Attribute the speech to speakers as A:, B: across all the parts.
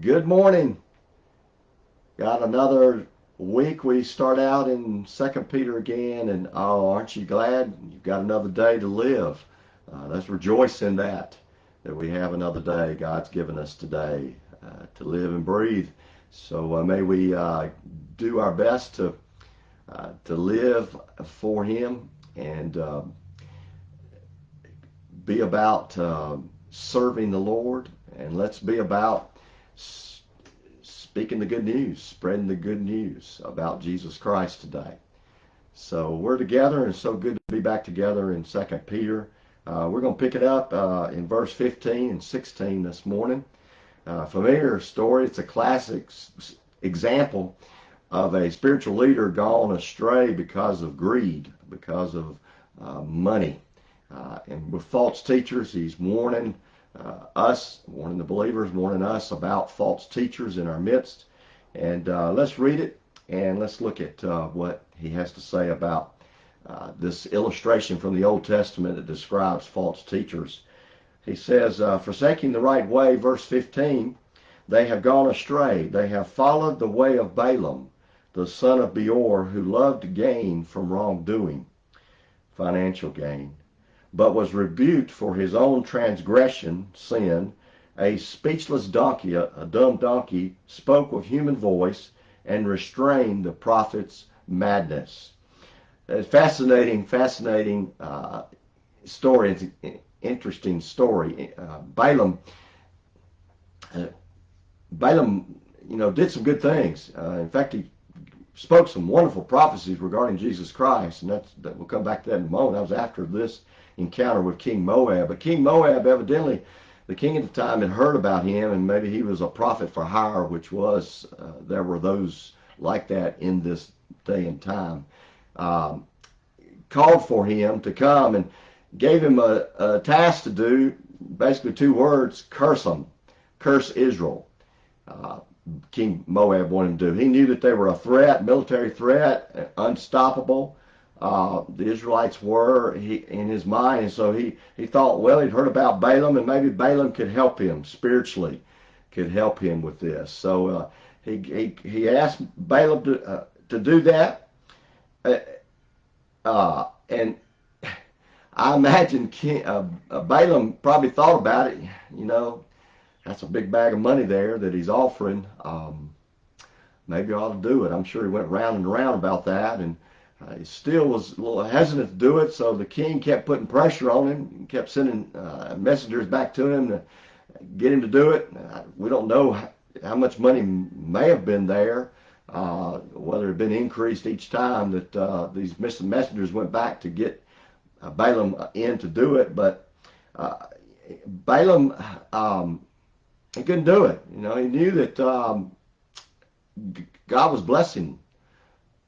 A: Good morning. Got another week. We start out in Second Peter again, and oh, aren't you glad you've got another day to live? Let's rejoice in that we have another day God's given us today to live and breathe. So may we do our best to live for Him and be about serving the Lord, and let's be about speaking the good news, spreading the good news about Jesus Christ today. So we're together, and it's so good to be back together in Second Peter. We're going to pick it up in verse 15 and 16 this morning. Familiar story. It's a classic example of a spiritual leader gone astray because of greed, because of money. And with false teachers, he's warning us, warning the believers, warning us about false teachers in our midst. And let's read it and let's look at what he has to say about this illustration from the Old Testament that describes false teachers. He says, forsaking the right way, verse 15, they have gone astray. They have followed the way of Balaam, the son of Beor, who loved gain from wrongdoing, financial gain, but was rebuked for his own transgression, sin. A speechless donkey, a dumb donkey, spoke with human voice and restrained the prophet's madness. It's fascinating story. It's an interesting story. Uh, Balaam, did some good things. In fact, he spoke some wonderful prophecies regarding Jesus Christ, and we'll come back to that in a moment. That was after this encounter with King Moab. But King Moab, evidently, the king at the time had heard about him, and maybe he was a prophet for hire, which was, there were those like that in this day and time. Um, Called for him to come and gave him a task to do, basically two words: curse them, curse Israel. Uh, King Moab wanted him to do. He knew that they were a threat, military threat, unstoppable. The Israelites were in his mind, and so he thought, well, he'd heard about Balaam, and maybe Balaam could help him spiritually, could help him with this. So he asked Balaam to do that, and I imagine Balaam probably thought about it. That's a big bag of money there that he's offering. Maybe I ought to do it. I'm sure he went round and around about that, and he still was a little hesitant to do it. So the king kept putting pressure on him, kept sending messengers back to him to get him to do it. We don't know how much money may have been there, whether it had been increased each time that these messengers went back to get Balaam in to do it. But Balaam, he couldn't do it. He knew that God was blessing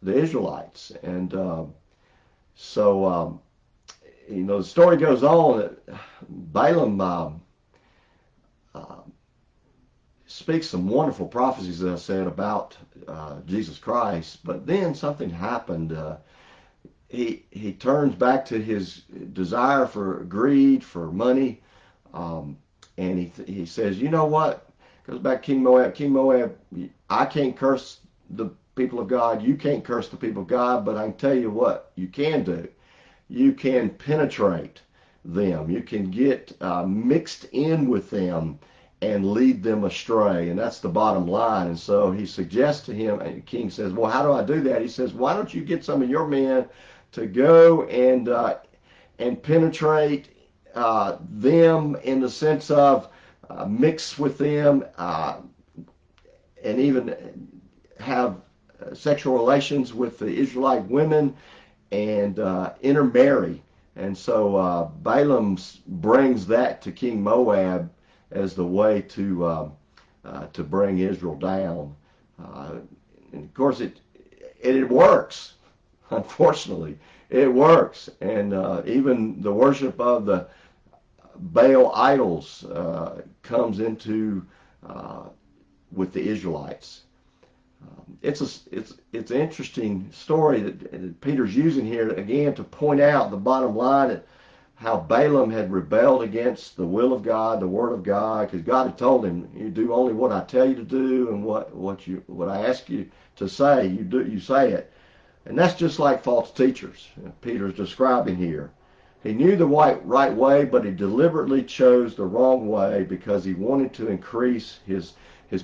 A: the Israelites, and so the story goes on that Balaam uh, speaks some wonderful prophecies, as I said, about Jesus Christ. But then something happened. He turns back to his desire for greed, for money, and he says, you know what? Goes back to King Moab. King Moab, I can't curse the people of God. You can't curse the people of God, but I can tell you what you can do. You can penetrate them. You can get mixed in with them and lead them astray. And that's the bottom line. And so he suggests to him, and the king says, well, how do I do that? He says, why don't you get some of your men to go and penetrate them in the sense of mix with them and even have sexual relations with the Israelite women and intermarry. And so Balaam brings that to King Moab as the way to bring Israel down. And of course, it works. Unfortunately, it works. And even the worship of the Baal idols comes into with the Israelites. It's an interesting story that Peter's using here again to point out the bottom line that how Balaam had rebelled against the will of God, the word of God, because God had told him, "You do only what I tell you to do, and what I ask you to say, you say it." And that's just like false teachers. Peter's describing here. He knew the right way, but he deliberately chose the wrong way because he wanted to increase his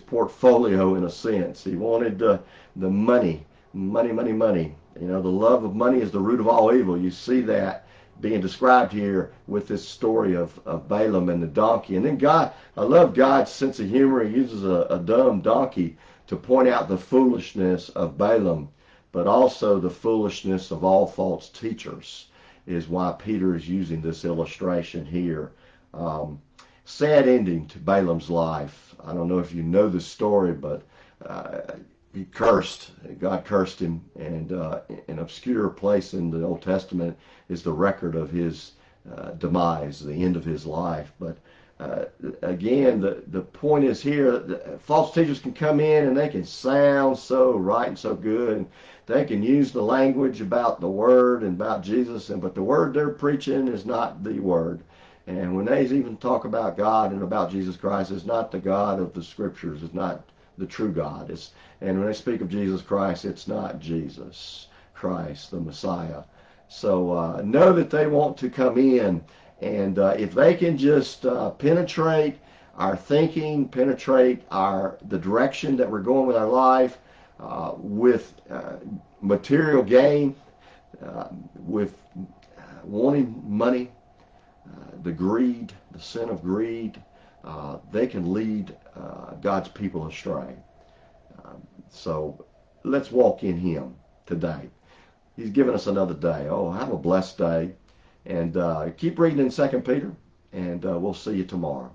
A: portfolio in a sense. He wanted the money. You know, the love of money is the root of all evil. You see that being described here with this story of Balaam and the donkey. And then God, I love God's sense of humor. He uses a dumb donkey to point out the foolishness of Balaam, but also the foolishness of all false teachers, is why Peter is using this illustration here. Sad ending to Balaam's life. I don't know if you know the story, but he cursed. God cursed him, and an obscure place in the Old Testament is the record of his demise, the end of his life. But again, the point is here, false teachers can come in and they can sound so right and so good. And they can use the language about the Word and about Jesus, but the Word they're preaching is not the Word. And when they even talk about God and about Jesus Christ, it's not the God of the Scriptures. It's not the true God. And when they speak of Jesus Christ, it's not Jesus Christ, the Messiah. So know that they want to come in, and if they can just penetrate our thinking, penetrate the direction that we're going with our life, with material gain, with wanting money, the greed, the sin of greed, they can lead God's people astray. So let's walk in Him today. He's given us another day. Oh, have a blessed day. And keep reading in 2 Peter, and we'll see you tomorrow.